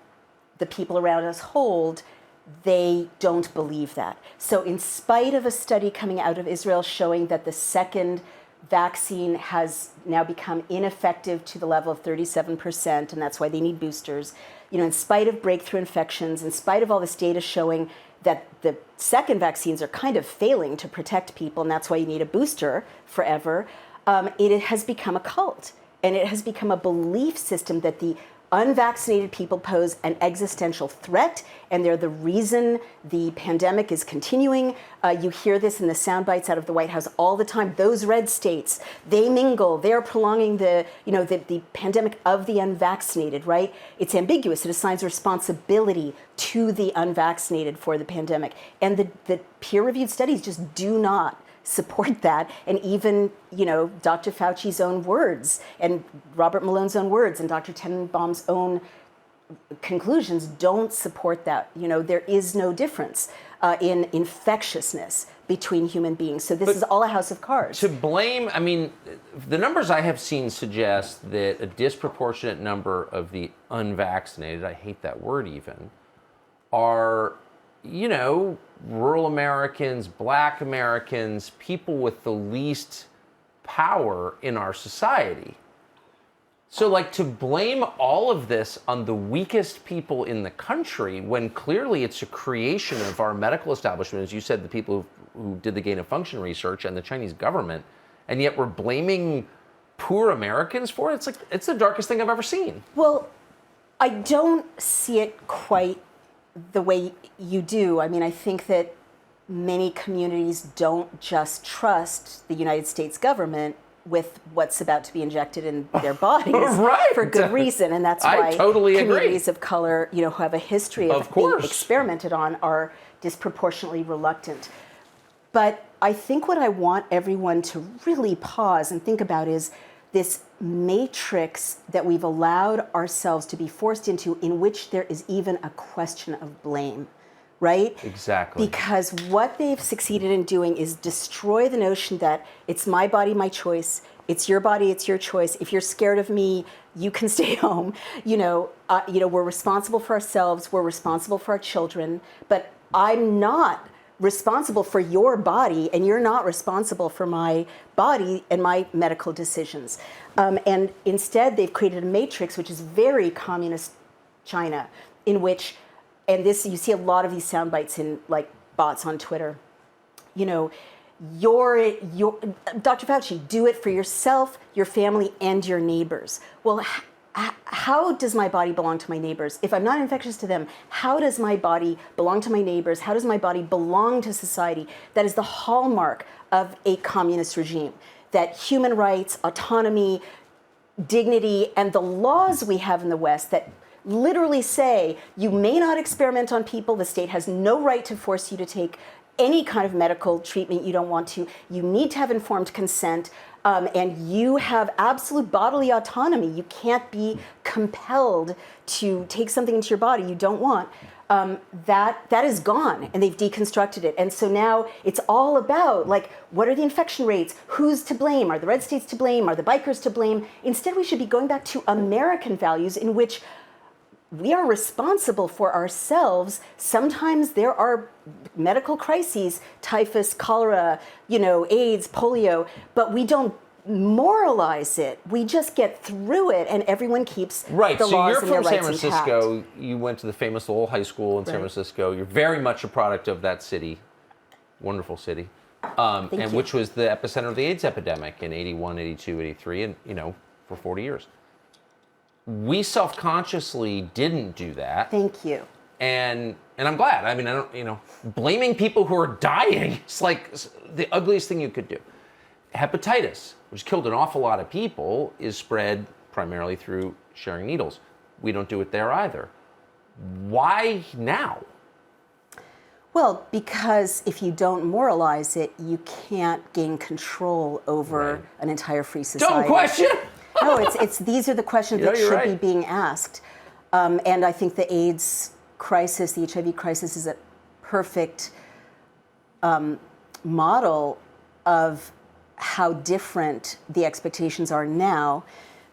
the people around us hold, they don't believe that. So in spite of a study coming out of Israel showing that the second vaccine has now become ineffective to the level of 37%, and that's why they need boosters. In spite of breakthrough infections, in spite of all this data showing that the second vaccines are kind of failing to protect people, and that's why you need a booster forever, it has become a cult. And it has become a belief system that the unvaccinated people pose an existential threat, and they're the reason the pandemic is continuing. You hear this in the sound bites out of the White House all the time. Those red states, they mingle. They're prolonging the pandemic of the unvaccinated, right? It's ambiguous. It assigns responsibility to the unvaccinated for the pandemic. And the peer-reviewed studies just do not support that. And even, Dr. Fauci's own words and Robert Malone's own words and Dr. Tenenbaum's own conclusions don't support that. There is no difference in infectiousness between human beings. So this is all a house of cards. To blame, the numbers I have seen suggest that a disproportionate number of the unvaccinated, I hate that word even, are, rural Americans, Black Americans, people with the least power in our society. So, to blame all of this on the weakest people in the country, when clearly it's a creation of our medical establishment, as you said, the people who did the gain of function research and the Chinese government, and yet we're blaming poor Americans for it? It's the darkest thing I've ever seen. Well, I don't see it quite the way you do. I think that many communities don't just trust the United States government with what's about to be injected in their bodies right. for good reason. And that's why communities of color, who have a history of being experimented on, are disproportionately reluctant. But I think what I want everyone to really pause and think about is this matrix that we've allowed ourselves to be forced into, in which there is even a question of blame, right? Exactly. Because what they've succeeded in doing is destroy the notion that it's my body, my choice. It's your body, it's your choice. If you're scared of me, you can stay home. We're responsible for ourselves. We're responsible for our children. But I'm not responsible for your body, and you're not responsible for my body and my medical decisions. And instead, they've created a matrix, which is very communist China, in which, and this, you see a lot of these sound bites in bots on Twitter. Your Dr. Fauci, do it for yourself, your family, and your neighbors. Well, how does my body belong to my neighbors? If I'm not infectious to them, how does my body belong to my neighbors? How does my body belong to society? That is the hallmark of a communist regime. That human rights, autonomy, dignity, and the laws we have in the West that literally say you may not experiment on people, the state has no right to force you to take any kind of medical treatment you don't want to. You need to have informed consent. And you have absolute bodily autonomy. You can't be compelled to take something into your body you don't want. That is gone, and they've deconstructed it. And so now it's all about, what are the infection rates? Who's to blame? Are the red states to blame? Are the bikers to blame? Instead, we should be going back to American values in which we are responsible for ourselves. Sometimes there are medical crises, typhus, cholera, AIDS, polio, but we don't moralize it. We just get through it, and everyone keeps the laws and their rights intact. Right, so you're from San Francisco. You went to the famous Lowell High School in San Francisco. You're very much a product of that city. Wonderful city. Which was the epicenter of the AIDS epidemic in 81, 82, 83, and, for 40 years. We self-consciously didn't do that. Thank you. And I'm glad. I don't, blaming people who are dying is the ugliest thing you could do. Hepatitis, which killed an awful lot of people, is spread primarily through sharing needles. We don't do it there either. Why now? Well, because if you don't moralize it, you can't gain control over an entire free society. Dumb question! No, these are the questions that should be being asked. And I think the AIDS crisis, the HIV crisis, is a perfect model of how different the expectations are now,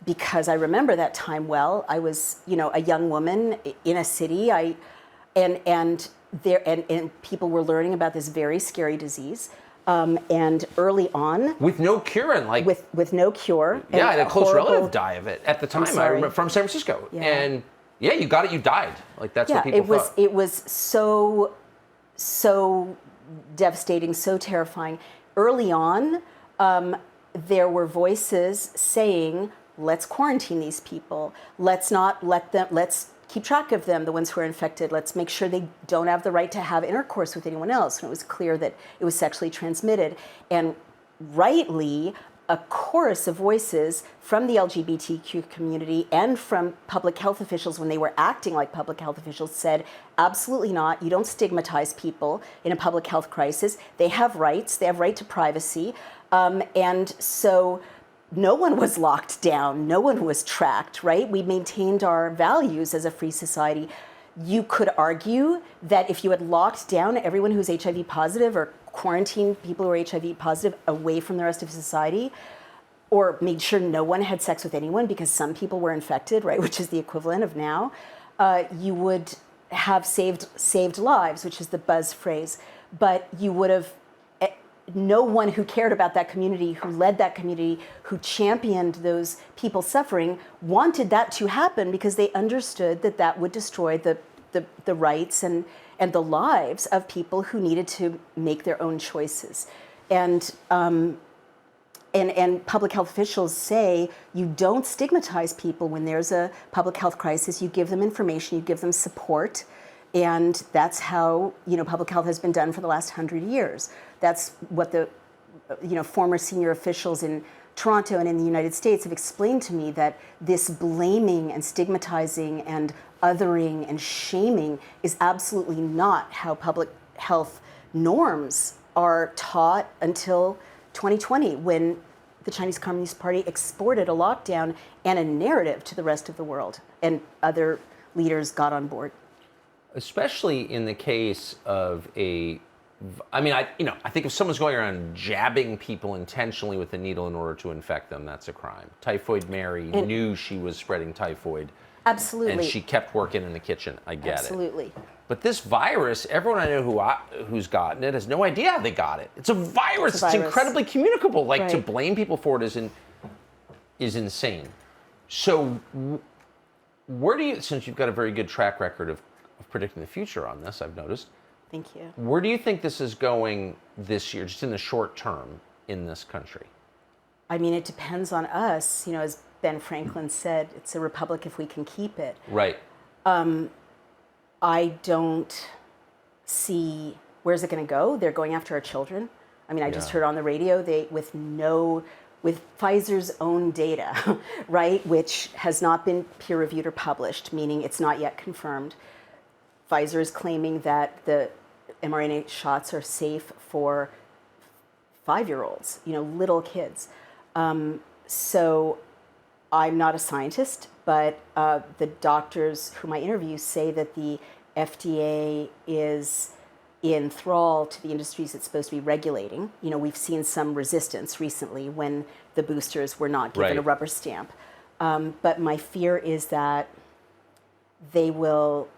because I remember that time well. I was, a young woman in a city. And people were learning about this very scary disease. And early on, with no cure, and with no cure. Yeah, I had a close relative die of it at the time. I remember, from San Francisco, and you got it, you died. That's what people thought. It was so devastating, so terrifying. Early on, there were voices saying, let's quarantine these people. Let's not let them, let's keep track of them, the ones who are infected. Let's make sure they don't have the right to have intercourse with anyone else. And it was clear that it was sexually transmitted. And rightly, a chorus of voices from the LGBTQ community and from public health officials, when they were acting like public health officials, said, absolutely not. You don't stigmatize people in a public health crisis. They have rights. They have right to privacy. And so no one was locked down. No one was tracked, right? We maintained our values as a free society. You could argue that if you had locked down everyone who's HIV positive or quarantined people who are HIV positive away from the rest of society, or made sure no one had sex with anyone because some people were infected, right, which is the equivalent of now, you would have saved lives, which is the buzz phrase. But you would have, no one who cared about that community, who led that community, who championed those people suffering, wanted that to happen because they understood that that would destroy the rights and the lives of people who needed to make their own choices. And public health officials say you don't stigmatize people when there's a public health crisis. You give them information, you give them support, and that's how public health has been done for the last 100 years. That's what the former senior officials in Toronto and in the United States have explained to me, that this blaming and stigmatizing and othering and shaming is absolutely not how public health norms are taught until 2020, when the Chinese Communist Party exported a lockdown and a narrative to the rest of the world, and other leaders got on board. Especially in the case of I think if someone's going around jabbing people intentionally with a needle in order to infect them, that's a crime. Typhoid Mary knew she was spreading typhoid. Absolutely. And she kept working in the kitchen. I get it. Absolutely. But this virus, everyone I know who's gotten it has no idea how they got it. It's a virus. It's incredibly communicable. Like, to blame people for it is insane. So where do you, since you've got a very good track record of predicting the future on this, I've noticed. Thank you. Where do you think this is going this year, just in the short term, in this country? I mean, it depends on us. As Ben Franklin said, it's a republic if we can keep it. Right. I don't see, where's it going to go? They're going after our children. I mean, I just heard on the radio, with Pfizer's own data, right, which has not been peer reviewed or published, meaning it's not yet confirmed. Pfizer is claiming that the mRNA shots are safe for 5-year-olds, little kids. So I'm not a scientist, but the doctors whom I interview say that the FDA is in thrall to the industries it's supposed to be regulating. We've seen some resistance recently when the boosters were not given a rubber stamp. But my fear is that they will,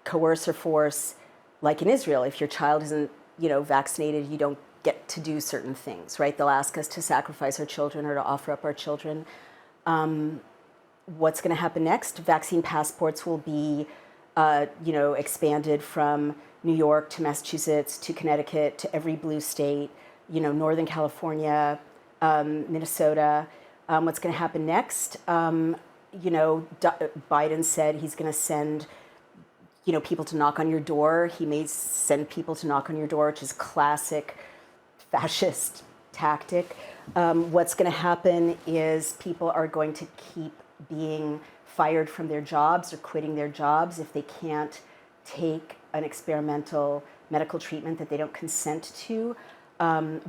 coerce or force, like in Israel, if your child isn't, vaccinated, you don't get to do certain things, right? They'll ask us to sacrifice our children or to offer up our children. What's going to happen next? Vaccine passports will be, expanded from New York to Massachusetts to Connecticut to every blue state, Northern California, Minnesota. What's going to happen next? Biden said he's going to send people to knock on your door. He may send people to knock on your door, which is classic fascist tactic. What's going to happen is people are going to keep being fired from their jobs or quitting their jobs if they can't take an experimental medical treatment that they don't consent to.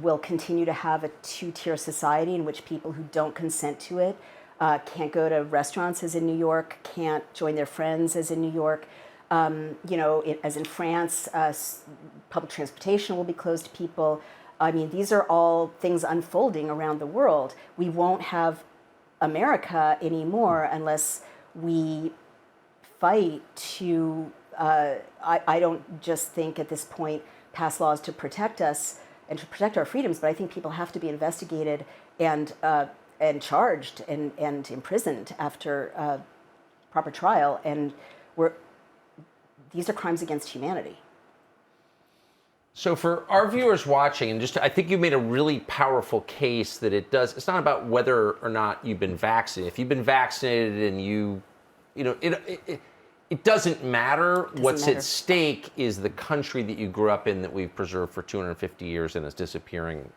We'll continue to have a two-tier society in which people who don't consent to it can't go to restaurants, as in New York, can't join their friends, as in New York. As in France, public transportation will be closed to people. I mean, these are all things unfolding around the world. We won't have America anymore unless we fight to, I don't just think at this point pass laws to protect us and to protect our freedoms, but I think people have to be investigated and charged and imprisoned after proper trial. And these are crimes against humanity. So for our viewers watching, and I think you made a really powerful case that it's not about whether or not you've been vaccinated. If you've been vaccinated and it doesn't matter. What's at stake is the country that you grew up in that we've preserved for 250 years and is disappearing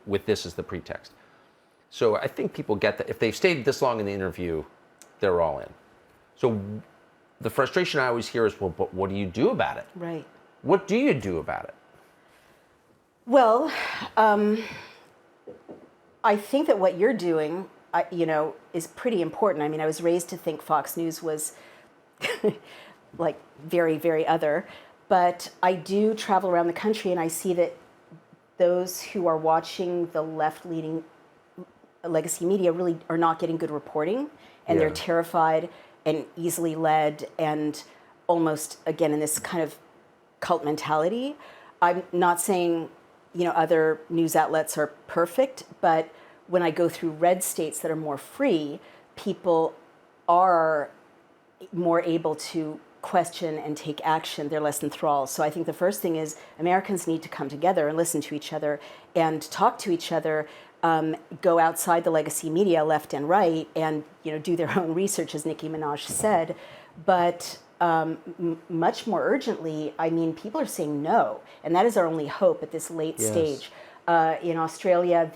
with this as the pretext. So I think people get that. If they've stayed this long in the interview, they're all in. So the frustration I always hear is, well, but what do you do about it? Right. What do you do about it? Well, I think that what you're doing, is pretty important. I mean, I was raised to think Fox News was like very, very other, but I do travel around the country and I see that those who are watching the left-leaning legacy media really are not getting good reporting, and they're terrified and easily led and almost, again, in this kind of cult mentality. I'm not saying other news outlets are perfect, but when I go through red states that are more free, people are more able to question and take action. They're less enthralled. So I think the first thing is Americans need to come together and listen to each other and talk to each other, go outside the legacy media, left and right, and do their own research, as Nicki Minaj said. But much more urgently, I mean, people are saying no, and that is our only hope at this late stage. In Australia,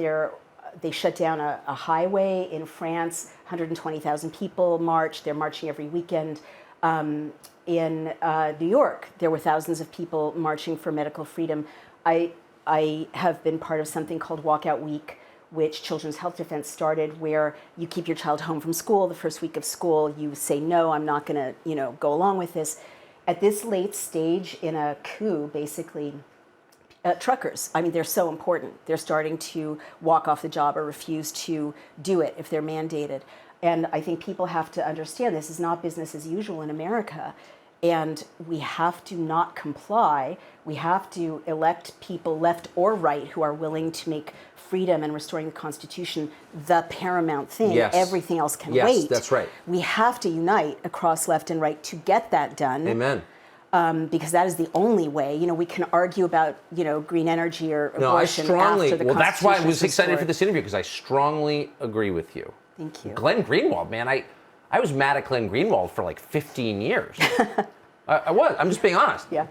they shut down a highway. In France, 120,000 people marched. They're marching every weekend. In New York, there were thousands of people marching for medical freedom. I have been part of something called Walkout Week, which Children's Health Defense started, where you keep your child home from school the first week of school. You say, no, I'm not going to, go along with this. At this late stage in a coup, basically, truckers, I mean, they're so important. They're starting to walk off the job or refuse to do it if they're mandated. And I think people have to understand this is not business as usual in America. And we have to not comply. We have to elect people, left or right, who are willing to make freedom and restoring the Constitution the paramount thing. Yes. Everything else can yes, wait. Yes, that's right. We have to unite across left and right to get that done. Amen. Because that is the only way. We can argue about, green energy or abortion after the Constitution. Well, that's why I was excited for this interview, because I strongly agree with you. Thank you. Glenn Greenwald, man, I was mad at Glenn Greenwald for like 15 years. I was. I'm just being honest. Yeah.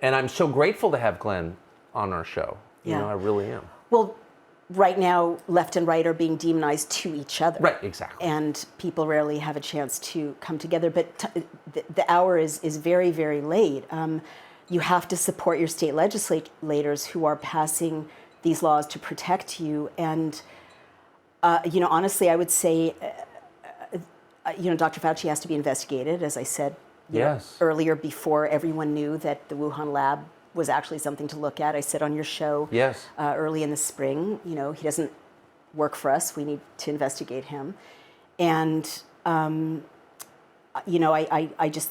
And I'm so grateful to have Glenn on our show. Yeah. I really am. Well, right now, left and right are being demonized to each other. Right, exactly. And people rarely have a chance to come together. But the hour is very, very late. You have to support your state legislators who are passing these laws to protect you. And, honestly, I would say, Dr. Fauci has to be investigated, as I said earlier, before everyone knew that the Wuhan lab was actually something to look at. I said on your show early in the spring, he doesn't work for us. We need to investigate him. And, I just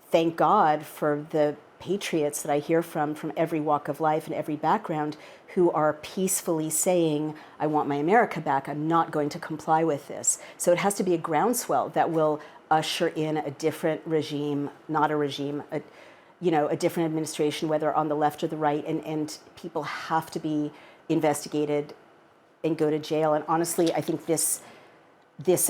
thank God for the patriots that I hear from every walk of life and every background who are peacefully saying, I want my America back. I'm not going to comply with this. So it has to be a groundswell that will usher in a different regime, not a regime, a different administration, whether on the left or the right, and people have to be investigated and go to jail. And honestly, I think this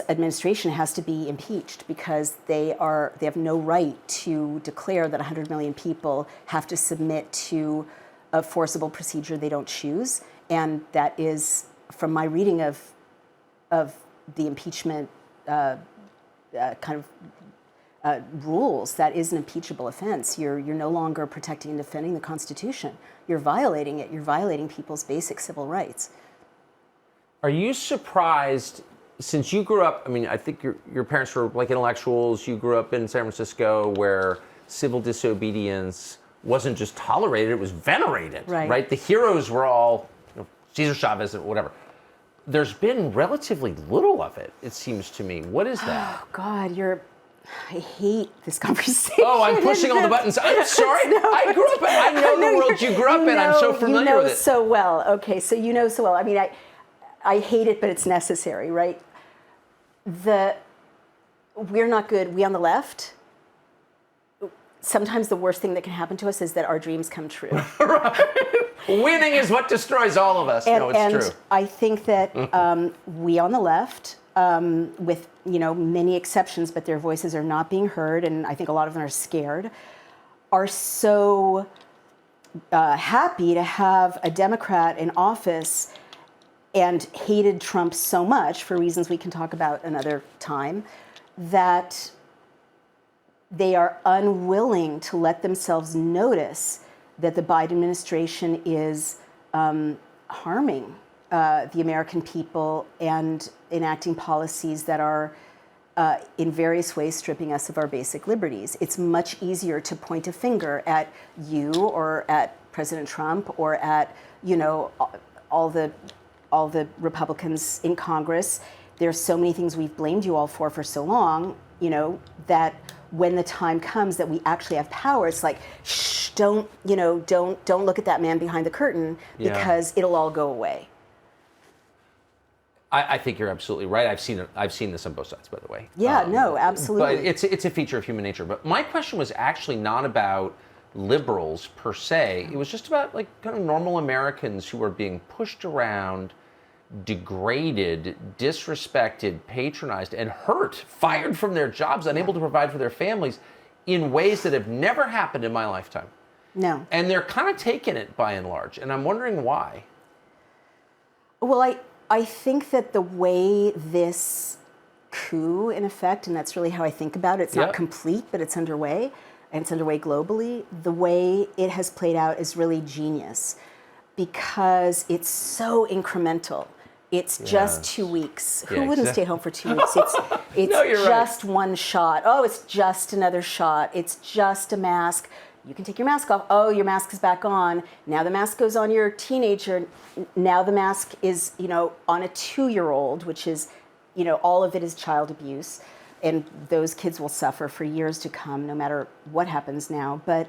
administration has to be impeached because they have no right to declare that 100 million people have to submit to a forcible procedure they don't choose. And that is, from my reading of the impeachment rules, that is an impeachable offense. You're no longer protecting and defending the Constitution. You're violating it. You're violating people's basic civil rights. Are you surprised, since you grew up, I mean, I think your parents were like intellectuals, you grew up in San Francisco where civil disobedience wasn't just tolerated, it was venerated, right? The heroes were all, Cesar Chavez and whatever. There's been relatively little of it, it seems to me. What is that? Oh, God, I hate this conversation. Oh, I'm pushing all the buttons. I'm sorry. No. I grew up I know the world you grew up in. I'm so familiar with it. So well. Okay, so you know so well. I mean, I hate it, but it's necessary, right? We're not good. We on the left, sometimes the worst thing that can happen to us is that our dreams come true. Winning is what destroys all of us. No, it's true. I think that we on the left, with many exceptions, but their voices are not being heard, and I think a lot of them are scared, are so happy to have a Democrat in office and hated Trump so much for reasons we can talk about another time, that they are unwilling to let themselves notice that the Biden administration is harming the American people and enacting policies that are in various ways stripping us of our basic liberties. It's much easier to point a finger at you or at President Trump or at all the Republicans in Congress. There's so many things we've blamed you all for so long, that when the time comes that we actually have power, it's like, shh, don't look at that man behind the curtain, because it'll all go away. I think you're absolutely right. I've seen this on both sides, by the way. Yeah, no, absolutely. But it's a feature of human nature. But my question was actually not about liberals per se. It was just about like kind of normal Americans who are being pushed around, degraded, disrespected, patronized, and hurt, fired from their jobs, unable to provide for their families in ways that have never happened in my lifetime. No. And they're kind of taking it by and large, and I'm wondering why. Well, I think that the way this coup, in effect, and that's really how I think about it, it's not complete, but it's underway, and it's underway globally, the way it has played out is really genius, because it's so incremental. It's just 2 weeks. Who wouldn't stay home for 2 weeks? It's No, you're just right. one shot. Oh, it's just another shot. It's just a mask. You can take your mask off. Oh, your mask is back on. Now the mask goes on your teenager. Now the mask is, on a 2-year-old, which is, all of it is child abuse. And those kids will suffer for years to come, no matter what happens now. But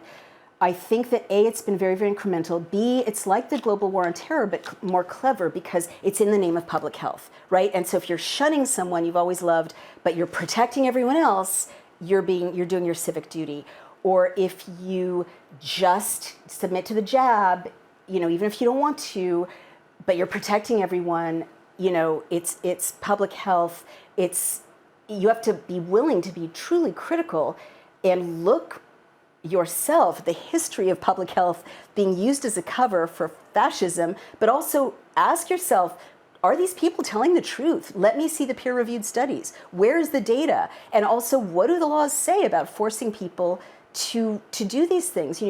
I think that A, it's been very, very incremental. B, it's like the global war on terror, but more clever, because it's in the name of public health, right? And so if you're shunning someone you've always loved, but you're protecting everyone else, you're doing your civic duty. Or if you just submit to the jab, even if you don't want to, but you're protecting everyone, it's public health. You have to be willing to be truly critical and look yourself, the history of public health being used as a cover for fascism, but also ask yourself, are these people telling the truth? Let me see the peer-reviewed studies. Where is the data? And also, what do the laws say about forcing people to do these things?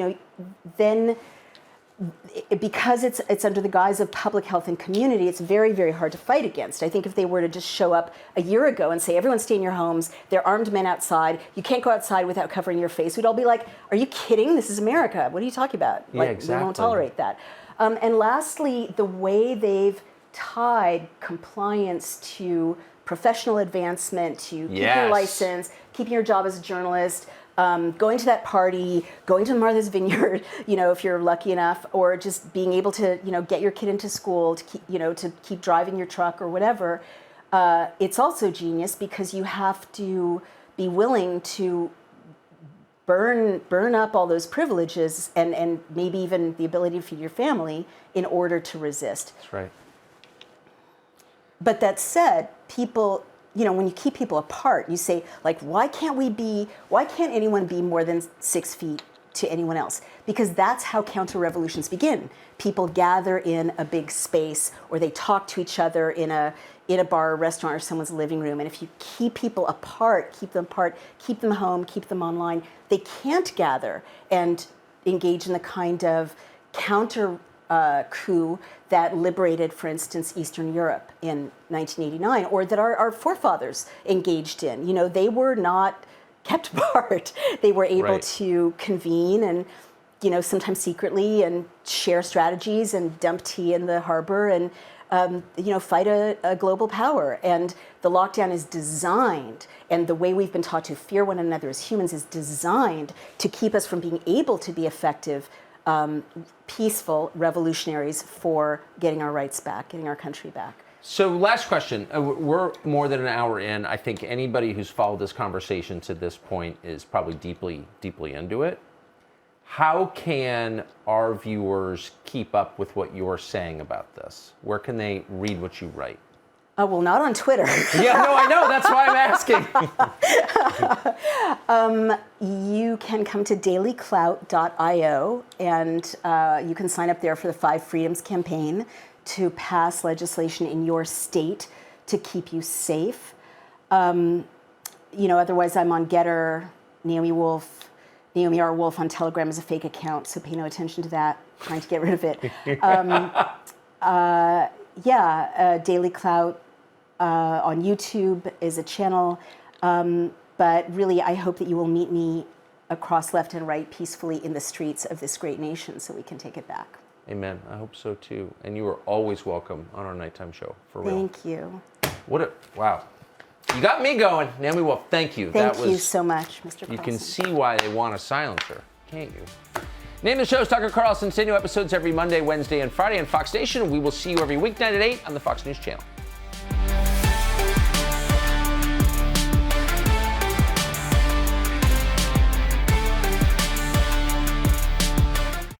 Then because it's under the guise of public health and community, it's very, very hard to fight against. I think if they were to just show up a year ago and say, everyone stay in your homes, there are armed men outside, you can't go outside without covering your face, we'd all be like, are you kidding? This is America. What are you talking about? Yeah, exactly. We won't tolerate that. And lastly, the way they've tied compliance to professional advancement, to keeping your license, keeping your job as a journalist, going to that party, going to Martha's Vineyard, if you're lucky enough, or just being able to, get your kid into school, to keep driving your truck or whatever. It's also genius because you have to be willing to burn up all those privileges and maybe even the ability to feed your family in order to resist. That's right. But that said, people, when you keep people apart, you say, why can't anyone be more than 6 feet to anyone else? Because that's how counter-revolutions begin. People gather in a big space, or they talk to each other in a bar or restaurant or someone's living room. And if you keep people apart, keep them home, keep them online, they can't gather and engage in the kind of counter coup that liberated, for instance, Eastern Europe in 1989, or that our forefathers engaged in. They were not kept apart. They were able to convene and, sometimes secretly, and share strategies and dump tea in the harbor and, fight a global power. And the lockdown is designed, and the way we've been taught to fear one another as humans is designed to keep us from being able to be effective peaceful revolutionaries for getting our rights back, getting our country back. So last question. We're more than an hour in. I think anybody who's followed this conversation to this point is probably deeply, deeply into it. How can our viewers keep up with what you're saying about this? Where can they read what you write? Well, not on Twitter. Yeah, no, I know. That's why I'm asking. You can come to dailyclout.io, and you can sign up there for the 5 Freedoms campaign to pass legislation in your state to keep you safe. Otherwise I'm on Getter, Naomi R. Wolf on Telegram is a fake account, so pay no attention to that. Trying to get rid of it. Daily Clout on YouTube is a channel. But really, I hope that you will meet me across left and right peacefully in the streets of this great nation so we can take it back. Amen. I hope so too. And you are always welcome on our nighttime show, for real. Thank you. Wow. You got me going. Naomi Wolf, thank you. Thank you so much, Mr. Carlson. You can see why they want to silence her, can't you? Name of the show is Tucker Carlson. Send new episodes every Monday, Wednesday, and Friday on Fox Nation. We will see you every weeknight at 8 on the Fox News Channel.